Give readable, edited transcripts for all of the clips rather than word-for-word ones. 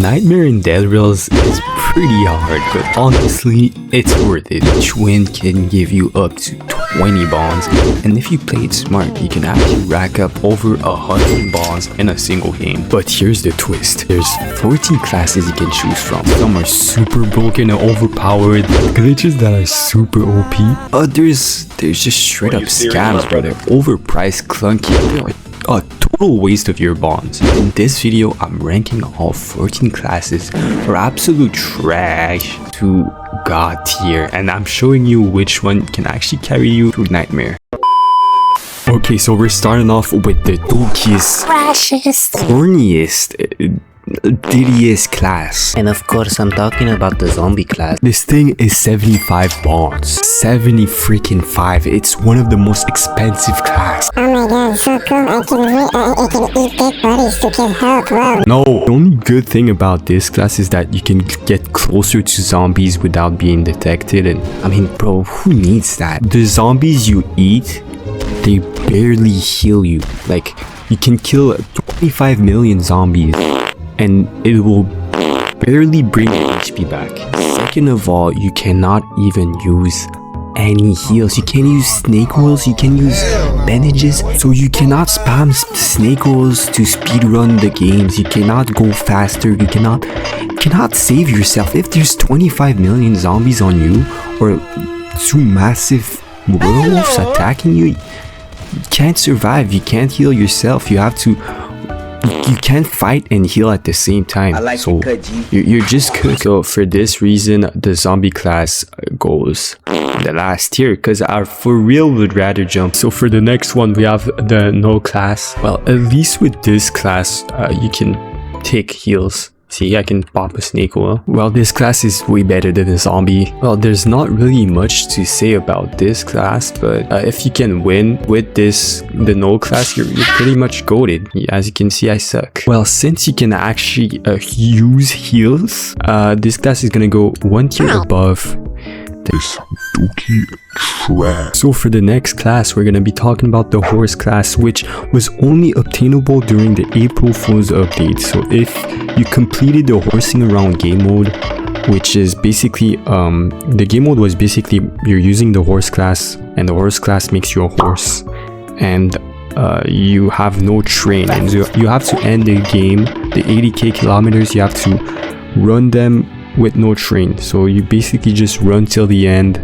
Nightmare in Dead Rails is pretty hard, but honestly, it's worth it. Each win can give you up to 20 bonds, and if you play it smart, you can actually rack up over 100 bonds in a single game. But here's the twist. There's 14 classes you can choose from. Some are super broken and overpowered, glitches that are super OP. Others, there's just straight up scams, bro. They're overpriced, clunky. They're a total waste of your bonds. In this video, I'm ranking all 14 classes for absolute trash to god tier, and I'm showing you which one can actually carry you through Nightmare. Okay, so we're starting off with the dopest, trashiest, corniest, diddiest class. And of course, I'm talking about the zombie class. This thing is 75 bonds. 70 freaking 5. It's one of the most expensive class. Oh my god, so cool. I can eat dead bodies to get help, wow. No, the only good thing about this class is that you can get closer to zombies without being detected. And I mean, bro, who needs that? The zombies you eat, they barely heal you. Like, you can kill 25 million zombies and it will barely bring your HP back. Second of all, you cannot even use any heals. You can't use snake oils, you can use bandages. So you cannot spam snake oils to speedrun the games. You cannot go faster. You cannot save yourself. If there's 25 million zombies on you or 2 massive werewolves attacking you, you can't survive. You can't heal yourself. You can't fight and heal at the same time. So you're just cooked. So for this reason, the zombie class goes the last tier, because I for real would rather jump. So for the next one, we have the no class. Well, at least with this class, you can take heals. See, I can pop a snake oil. Well, this class is way better than a zombie. Well, there's not really much to say about this class, but if you can win with the no class, you're pretty much goated. As you can see, I suck. Well, since you can actually use heals, this class is gonna go 1 tier above this dookie trash. So for the next class, we're gonna be talking about the horse class, which was only obtainable during the April Fool's update. So if you completed the horsing around game mode, which is basically the game mode was basically you're using the horse class, and the horse class makes you a horse, and you have no train, and you have to end the game, the 80k kilometers, you have to run them with no train. So you basically just run till the end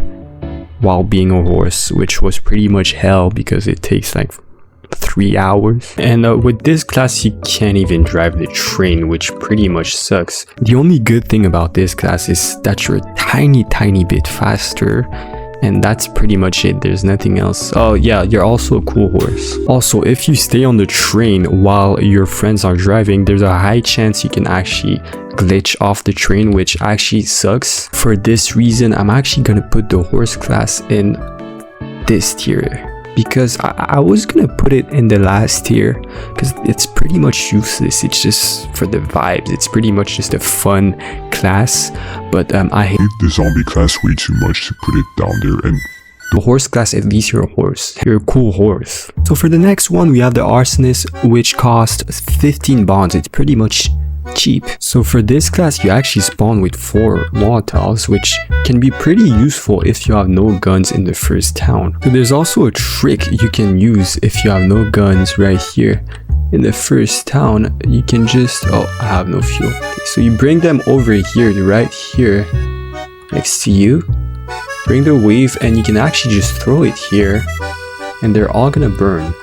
while being a horse, which was pretty much hell because it takes like 3 hours. And with this class, you can't even drive the train, which pretty much sucks. The only good thing about this class is that you're a tiny bit faster, and that's pretty much it. There's nothing else. Oh yeah, you're also a cool horse. Also, if you stay on the train while your friends are driving, there's a high chance you can actually glitch off the train, which actually sucks. For this reason, I'm actually gonna put the horse class in this tier, because I was gonna put it in the last tier because it's pretty much useless. It's just for the vibes. It's pretty much just a fun class, but I hate the zombie class way too much to put it down there. And the horse class, at least you're a horse. You're a cool horse. So for the next one, we have the arsonist, which costs 15 bonds. It's pretty much cheap. So for this class, you actually spawn with 4 molotovs, which can be pretty useful if you have no guns in the first town. So there's also a trick you can use if you have no guns right here. In the first town, you can just, oh, I have no fuel. Okay, so you bring them over here, right here, next to you. Bring the wave, and you can actually just throw it here, and they're all gonna burn.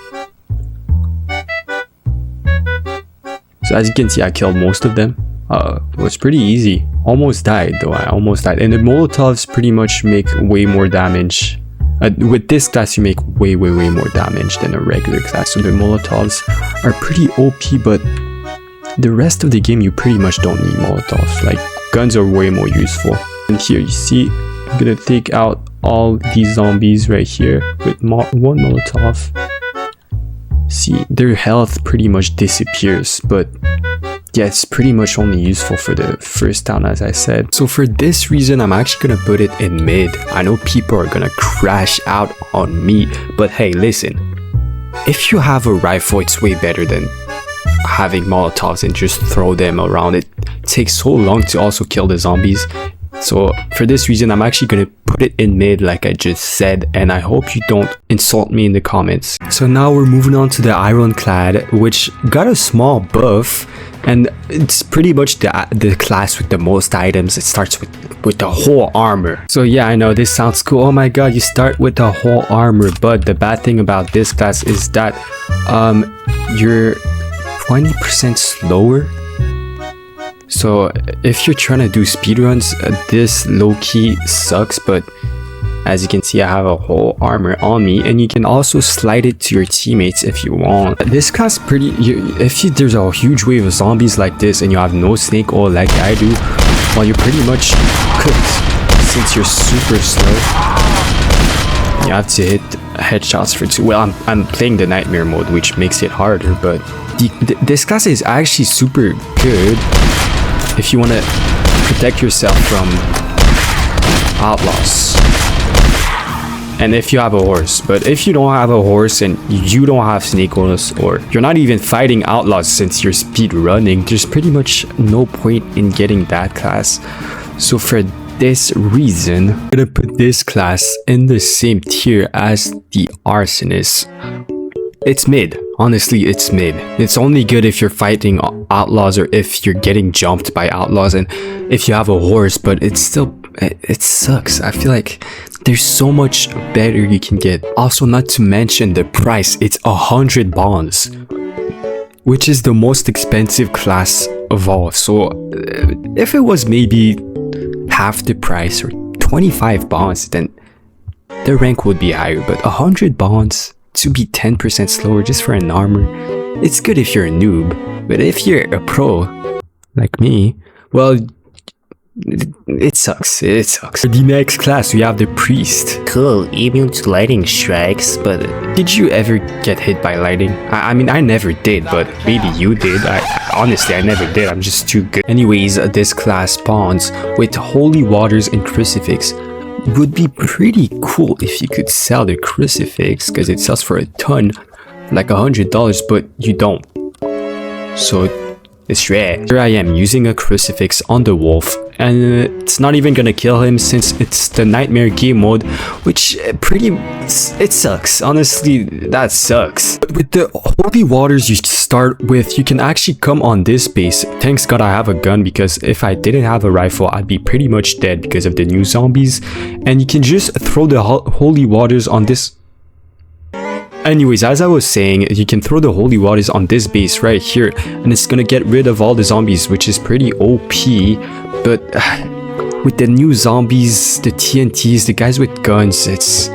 So as you can see, I killed most of them. It was pretty easy. Almost died though, I almost died. And the molotovs pretty much make way more damage. With this class, you make way more damage than a regular class. So the molotovs are pretty OP, but the rest of the game, you pretty much don't need molotovs. Like, guns are way more useful. And here you see, I'm gonna take out all these zombies right here with 1 molotov. See, their health pretty much disappears, but yeah, it's pretty much only useful for the first town, as I said. So for this reason, I'm actually gonna put it in mid. I know people are gonna crash out on me, but hey, listen, if you have a rifle, it's way better than having Molotovs and just throw them around. It takes so long to also kill the zombies. So for this reason, I'm actually going to put it in mid like I just said, and I hope you don't insult me in the comments. So now we're moving on to the ironclad, which got a small buff, and it's pretty much the class with the most items. It starts with the whole armor. So yeah, I know this sounds cool. Oh my god, you start with the whole armor, but the bad thing about this class is that you're 20% slower. So if you're trying to do speedruns, this low-key sucks, but as you can see, I have a whole armor on me, and you can also slide it to your teammates if you want. This class pretty, there's a huge wave of zombies like this and you have no snake oil like I do, well, you're pretty much cooked since you're super slow. You have to hit headshots for 2. Well, I'm playing the nightmare mode, which makes it harder, but this class is actually super good if you want to protect yourself from outlaws, and if you have a horse. But if you don't have a horse and you don't have snake oils, or you're not even fighting outlaws since you're speed running, there's pretty much no point in getting that class. So for this reason, I'm gonna put this class in the same tier as the arsonist. It's mid. Honestly, it's mid. It's only good if you're fighting outlaws or if you're getting jumped by outlaws and if you have a horse, but it's still, it sucks. I feel like there's so much better you can get. Also, not to mention the price, it's 100 bonds, which is the most expensive class of all. So if it was maybe half the price or 25 bonds, then the rank would be higher, but 100 bonds to be 10% slower just for an armor, it's good if you're a noob, but if you're a pro like me, well, it sucks. It sucks. For the next class, we have the priest. Cool, immune to lightning strikes, but did you ever get hit by lightning? I mean, I never did, but maybe you did. Honestly, I never did. I'm just too good. Anyways, this class spawns with holy waters and crucifix. Would be pretty cool if you could sell the crucifix, because it sells for a ton, like $100, but you don't. So it's rare. Here I am using a crucifix on the wolf, and it's not even gonna kill him since it's the nightmare game mode, which it sucks. Honestly, that sucks. But with the holy waters you start with, you can actually come on this base. Thanks god I have a gun, because if I didn't have a rifle, I'd be pretty much dead because of the new zombies. And you can just throw the holy waters on this. Anyways, as I was saying, you can throw the holy waters on this base right here, and it's gonna get rid of all the zombies, which is pretty OP. But with the new zombies, the TNTs, the guys with guns, it's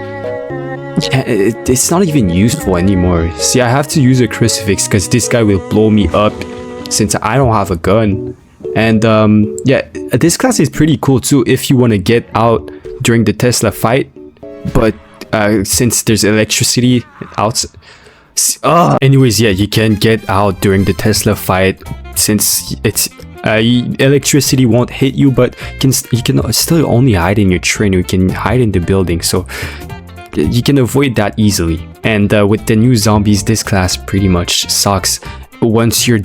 not even useful anymore. See, I have to use a crucifix because this guy will blow me up since I don't have a gun. And yeah, this class is pretty cool too if you want to get out during the Tesla fight, but since there's electricity out. Anyways, yeah, you can get out during the Tesla fight since it's electricity won't hit you, but you can still only hide in your train. You can hide in the building, so you can avoid that easily. And with the new zombies, this class pretty much sucks. Once you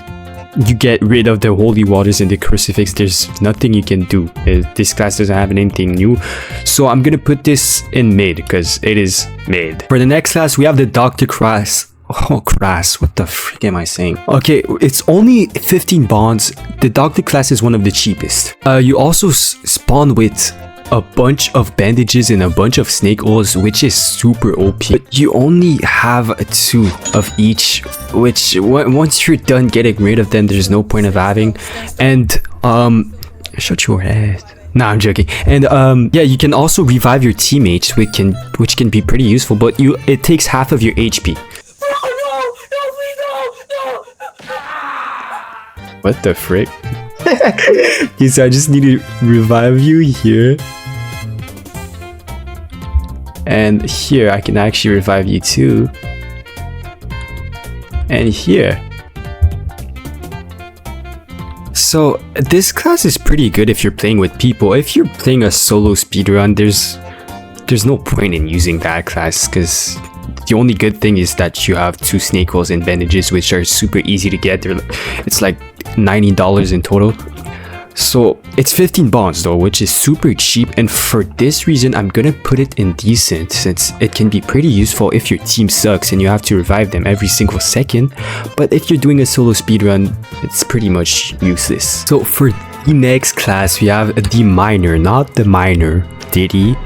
get rid of the holy waters and the crucifix, there's nothing you can do. This class doesn't have anything new, so I'm gonna put this in mid because it is mid. For the next class, we have the doctor class. Oh, crass, what the frick am I saying? Okay, it's only 15 bonds. The doctor class is one of the cheapest. You also spawn with a bunch of bandages and a bunch of snake oils, which is super OP. But you only have 2 of each, which once you're done getting rid of them, there's no point of having. And shut your head. Nah, I'm joking. And yeah, you can also revive your teammates, which can be pretty useful, but it takes half of your HP. What the frick? Okay, so I just need to revive you here. And here, I can actually revive you too. And here. So, this class is pretty good if you're playing with people. If you're playing a solo speedrun, there's no point in using that class because The only good thing is that you have 2 snake oils and bandages, which are super easy to get. It's like $90 in total. So it's 15 bonds though, which is super cheap, and for this reason I'm gonna put it in decent, since it can be pretty useful if your team sucks and you have to revive them every single second. But if you're doing a solo speedrun, it's pretty much useless. So for the next class we have the miner, not the miner, Diddy,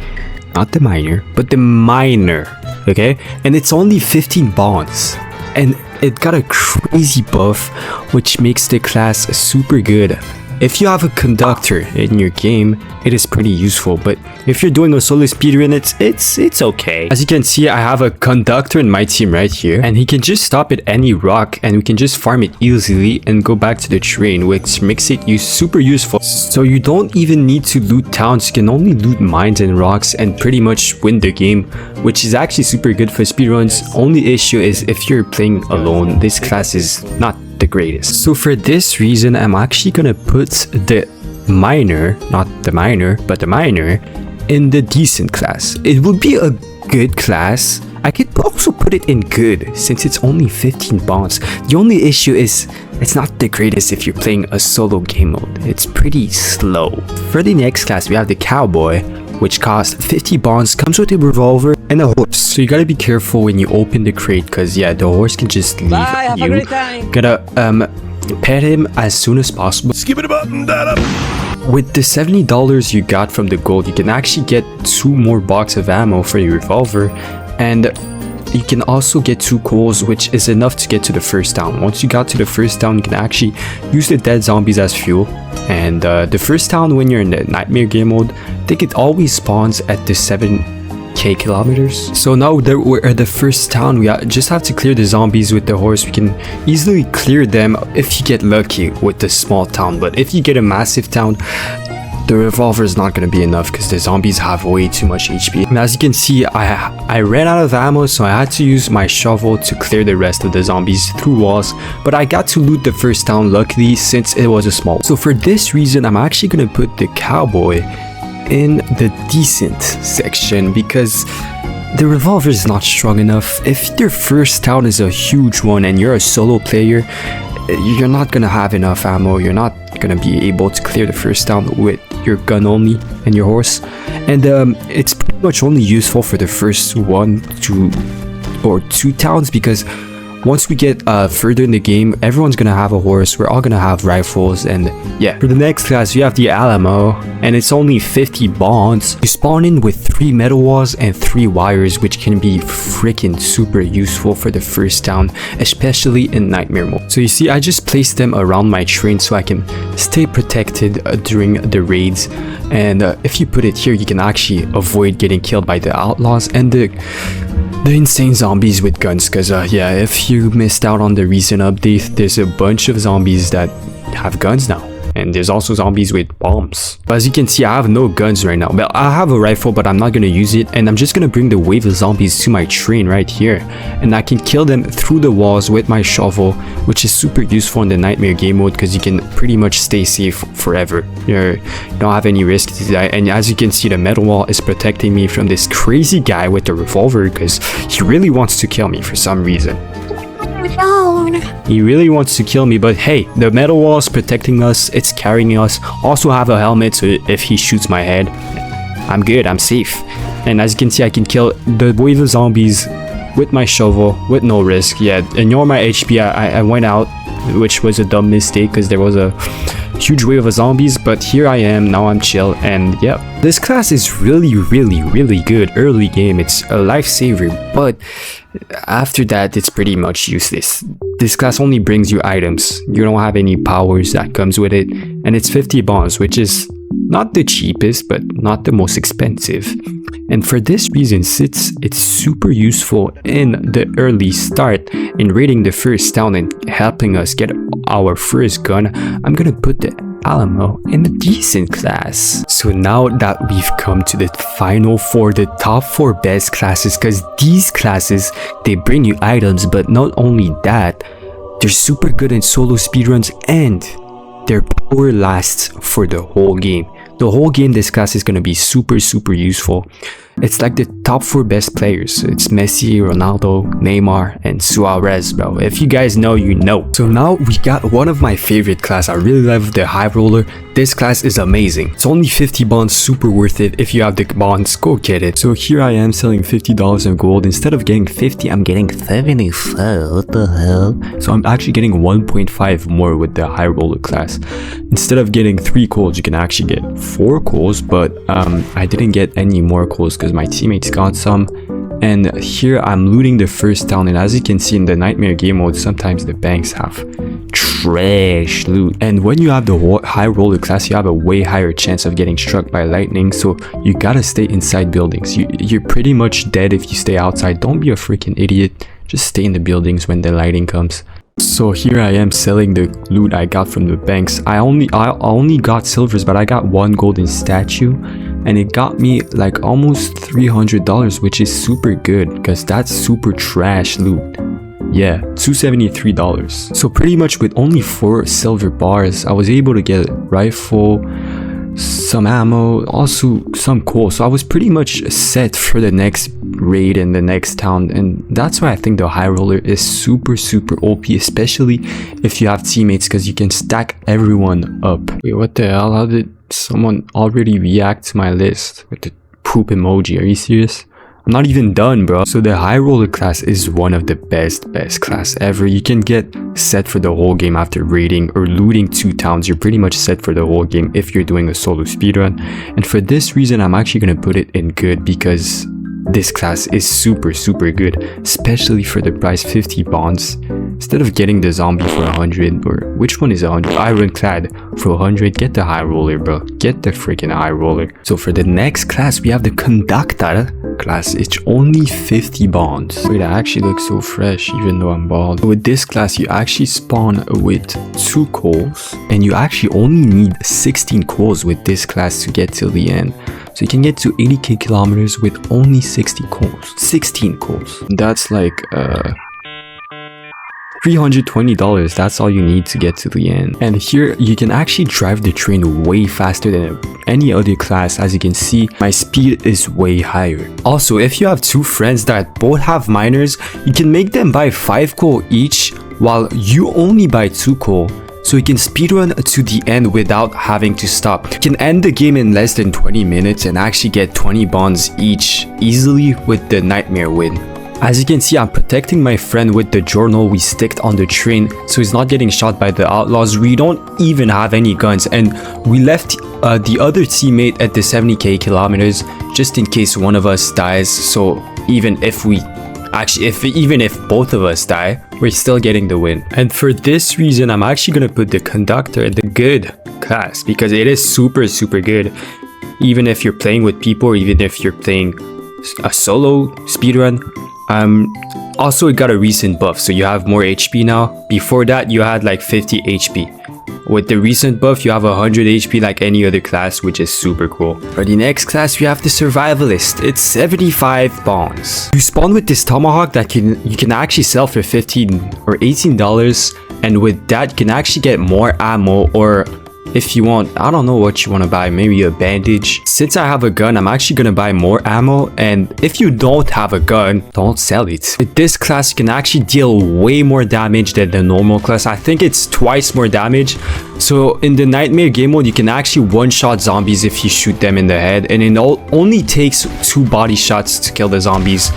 not the miner, but the miner, okay? And it's only 15 bonds, and it got a crazy buff, which makes the class super good. If you have a conductor in your game, it is pretty useful, but if you're doing a solo speedrun, it's okay. As you can see, I have a conductor in my team right here, and he can just stop at any rock, and we can just farm it easily and go back to the train, which makes it super useful. So you don't even need to loot towns, you can only loot mines and rocks and pretty much win the game, which is actually super good for speedruns. Only issue is if you're playing alone, this class is not the greatest. So for this reason, I'm actually gonna put the miner, not the miner, but the miner, in the decent class. It would be a good class. I could also put it in good, since it's only 15 bonds. The only issue is it's not the greatest if you're playing a solo game mode. It's pretty slow. For the next class, we have the cowboy, which costs 50 bonds, comes with a revolver and a horse. So you gotta be careful when you open the crate, because yeah, the horse can just leave you. Gotta pet him as soon as possible. Skip it button that up. With the $70 you got from the gold, you can actually get 2 more boxes of ammo for your revolver, and you can also get 2 coals, which is enough to get to the first town. Once you got to the first town, you can actually use the dead zombies as fuel. And the first town, when you're in the nightmare game mode, I think it always spawns at the 7k kilometers. So now that we're at the first town, we just have to clear the zombies with the horse. We can easily clear them if you get lucky with the small town, but if you get a massive town, the revolver is not going to be enough because the zombies have way too much HP. And as you can see, I ran out of ammo, so I had to use my shovel to clear the rest of the zombies through walls, but I got to loot the first town luckily, since it was a small one. So for this reason, I'm actually going to put the cowboy in the decent section, because the revolver is not strong enough. If your first town is a huge one and you're a solo player, you're not gonna have enough ammo. You're not gonna be able to clear the first town with your gun only and your horse, and it's pretty much only useful for the first 1 or 2 towns, because once we get further in the game, everyone's gonna have a horse, we're all gonna have rifles, and yeah. For the next class, you have the alamo, and it's only 50 bonds. You spawn in with 3 metal walls and 3 wires, which can be freaking super useful for the first town, especially in nightmare mode. So you see, I just placed them around my train so I can stay protected during the raids, and if you put it here, you can actually avoid getting killed by the outlaws and the insane zombies with guns, because yeah, if you missed out on the recent update, there's a bunch of zombies that have guns now, and there's also zombies with bombs. But as you can see, I have no guns right now. Well, I have a rifle, but I'm not gonna use it, and I'm just gonna bring the wave of zombies to my train right here, and I can kill them through the walls with my shovel, which is super useful in the nightmare game mode, because you can pretty much stay safe forever. You don't have any risk to die. And as you can see, the metal wall is protecting me from this crazy guy with the revolver, because he really wants to kill me for some reason. He really wants to kill me, but hey, the metal wall is protecting us, it's carrying us. Also have a helmet, so if he shoots my head, I'm good, I'm safe. And as you can see, I can kill the wave of zombies with my shovel with no risk. Yeah, ignore my HP, I went out, which was a dumb mistake because there was a huge wave of zombies, but here I am, now I'm chill, and yeah. This class is really good early game. It's a lifesaver, but after that, it's pretty much useless. This class only brings you items. You don't have any powers that comes with it, and it's 50 bonds, which is not the cheapest, but not the most expensive. And for this reason, since it's super useful in the early start in raiding the first town and helping us get our first gun, I'm gonna put the alamo in the decent class. So now that we've come to the final 4, the top 4 best classes, because these classes, they bring you items, but not only that, they're super good in solo speedruns, and their power lasts for the whole game. The whole game, this class is going to be super useful. it's like the top 4 best players. It's Messi, Ronaldo, Neymar, and Suarez, bro. If you guys know, you know. So now we got one of my favorite class. I really love the high roller. This class is amazing. It's only 50 bonds, super worth it. If you have the bonds, go get it. So here I am selling $50 in gold. Instead of getting 50, I'm getting 75. What the hell? So I'm actually getting 1.5 more with the high roller class. Instead of getting 3 coals, you can actually get 4 coals, but I didn't get any more coals because my teammates got some. And here I'm looting the first town, and as you can see in the nightmare game mode, sometimes the banks have trash loot. And when you have the high roller class, you have a way higher chance of getting struck by lightning, so you gotta stay inside buildings. You're pretty much dead if you stay outside. Don't be a freaking idiot. Just stay in the buildings when the lightning comes. So here I am selling the loot I got from the banks. I only got silvers, but I got 1 golden statue, and it got me like almost $300, which is super good because that's super trash loot. Yeah, $273. So pretty much with only 4 silver bars, I was able to get a rifle, some ammo, also some coal. So I was pretty much set for the next raid in the next town, and that's why I think the high roller is super OP, especially if you have teammates, because you can stack everyone up. Wait, what the hell? How did someone already react to my list with the poop emoji? Are you serious? I'm not even done, bro. So the high roller class is one of the best class ever. You can get set for the whole game after raiding or looting 2 towns. You're pretty much set for the whole game if you're doing a solo speedrun. And for this reason, I'm actually gonna put it in good because this class is super good, especially for the price 50 bonds. Instead of getting the zombie for 100, or which one is 100? Ironclad for 100, get the high roller, bro. Get the freaking high roller. So for the next class, we have the conductor class. It's only 50 bonds. Wait, I actually look so fresh even though I'm bald. With this class, you actually spawn with 2 coals, and you actually only need 16 coals with this class to get till the end. So you can get to 80k kilometers with only 60 coals. 16 coals. That's like $320. That's all you need to get to the end. And here you can actually drive the train way faster than any other class. As you can see, my speed is way higher. Also, if you have 2 friends that both have miners, you can make them buy 5 coal each while you only buy 2 coal. So you can speedrun to the end without having to stop. You can end the game in less than 20 minutes and actually get 20 bonds each easily with the nightmare win. As you can see, I'm protecting my friend with the journal we sticked on the train so he's not getting shot by the outlaws. We don't even have any guns, and we left the other teammate at the 70k kilometers just in case one of us dies. So even if both of us die, we're still getting the win. And for this reason, I'm actually gonna put the conductor in the good class because it is super good. Even if you're playing with people, or even if you're playing a solo speedrun. Also, it got a recent buff, so you have more HP now. Before that, you had like 50 HP. With the recent buff, you have 100 HP like any other class, which is super cool. For the next class, we have the survivalist. It's 75 bonds. You spawn with this tomahawk that you can actually sell for $15 or $18, and with that, you can actually get more ammo, or if you want, I don't know what you want to buy, maybe a bandage. Since I have a gun, I'm actually gonna buy more ammo, and if you don't have a gun, don't sell it. With this class, you can actually deal way more damage than the normal class. I think it's twice more damage. So in the nightmare game mode, you can actually one-shot zombies if you shoot them in the head, and it only takes 2 body shots to kill the zombies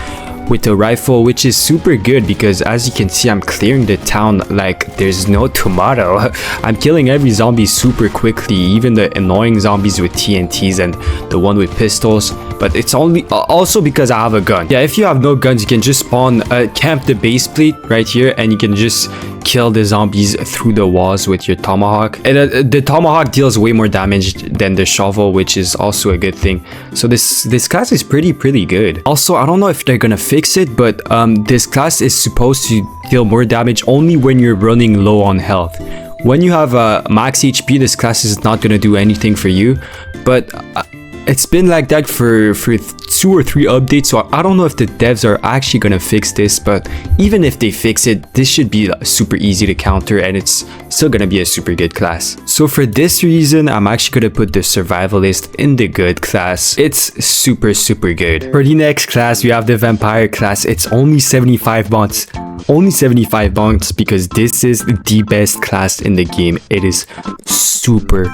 with a rifle, which is super good because as you can see, I'm clearing the town like there's no tomorrow. I'm killing every zombie super quickly, even the annoying zombies with TNTs and the one with pistols, but it's only also because I have a gun. Yeah, if you have no guns, you can just spawn camp the base plate right here, and you can just kill the zombies through the walls with your tomahawk. And the tomahawk deals way more damage than the shovel, which is also a good thing. So this class is pretty good. Also, I don't know if they're gonna fix it, but this class is supposed to deal more damage only when you're running low on health. When you have max HP, this class is not gonna do anything for you, but it's been like that for 2 or 3 updates, so I don't know if the devs are actually gonna fix this, but even if they fix it, this should be super easy to counter, and it's still gonna be a super good class. So for this reason, I'm actually gonna put the survivalist in the good class. It's super good. For the next class, we have the vampire class. It's only 75 bonds. Only 75 bonds because this is the best class in the game. It is super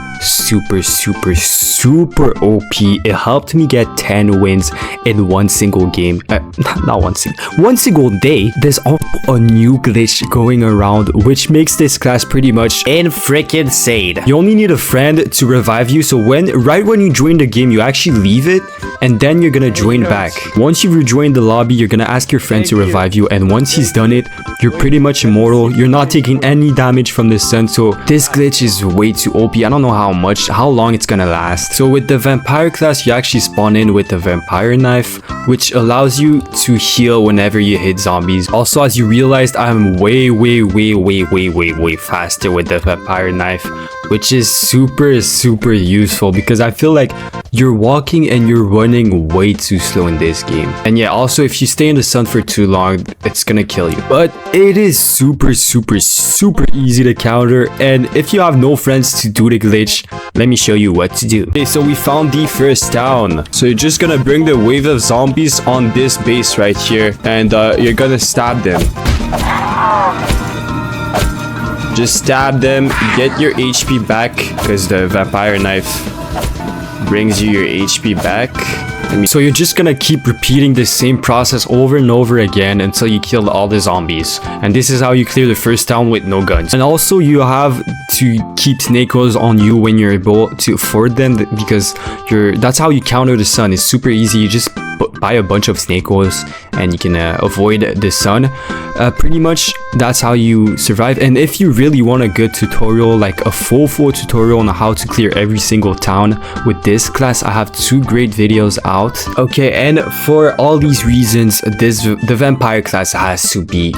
OP. It helped me get 10 wins in one single game. Not one single day. There's also a new glitch going around which makes this class pretty much in freaking insane. You only need a friend to revive you, so right when you join the game, you actually leave it and then you're gonna join back. Once you've rejoined the lobby, you're gonna ask your friend to revive you, and once he's done it, you're pretty much immortal. You're not taking any damage from the sun, so this glitch is way too OP. I don't know how long it's gonna last. So with the vampire class, you actually spawn in with the vampire knife, which allows you to heal whenever you hit zombies. Also, as you realized, I'm way faster with the vampire knife, which is super useful because I feel like you're walking and you're running way too slow in this game. And yeah, also if you stay in the sun for too long, it's gonna kill you. But it is super easy to counter, and if you have no friends to do the glitch, let me show you what to do. Okay, so we found the first town. So you're just gonna bring the wave of zombies on this base right here, and you're gonna stab them. Just stab them, get your HP back, because the vampire knife brings you your HP back. So you're just gonna keep repeating the same process over and over again until you kill all the zombies. And this is how you clear the first town with no guns. And also you have to keep snake oils on you when you're able to afford them, because that's how you counter the sun. It's super easy. You just buy a bunch of snake oils and you can avoid the sun. Pretty much that's how you survive. And if you really want a good tutorial, like a full tutorial on how to clear every single town with this class, I have 2 great videos out. Okay, and for all these reasons, the vampire class has to be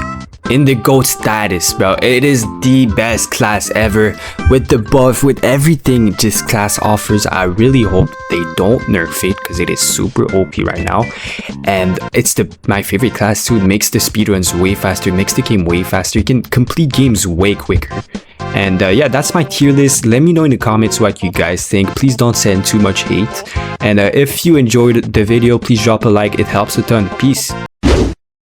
in the GOAT status, bro. It is the best class ever with the buff, with everything this class offers. I really hope they don't nerf it because it is super OP right now, and it's my favorite class too. It makes the speedruns way faster, it makes the game way faster. You can complete games way quicker. And yeah, that's my tier list. Let me know in the comments what you guys think. Please don't send too much hate, and if you enjoyed the video, please drop a like. It helps a ton. Peace.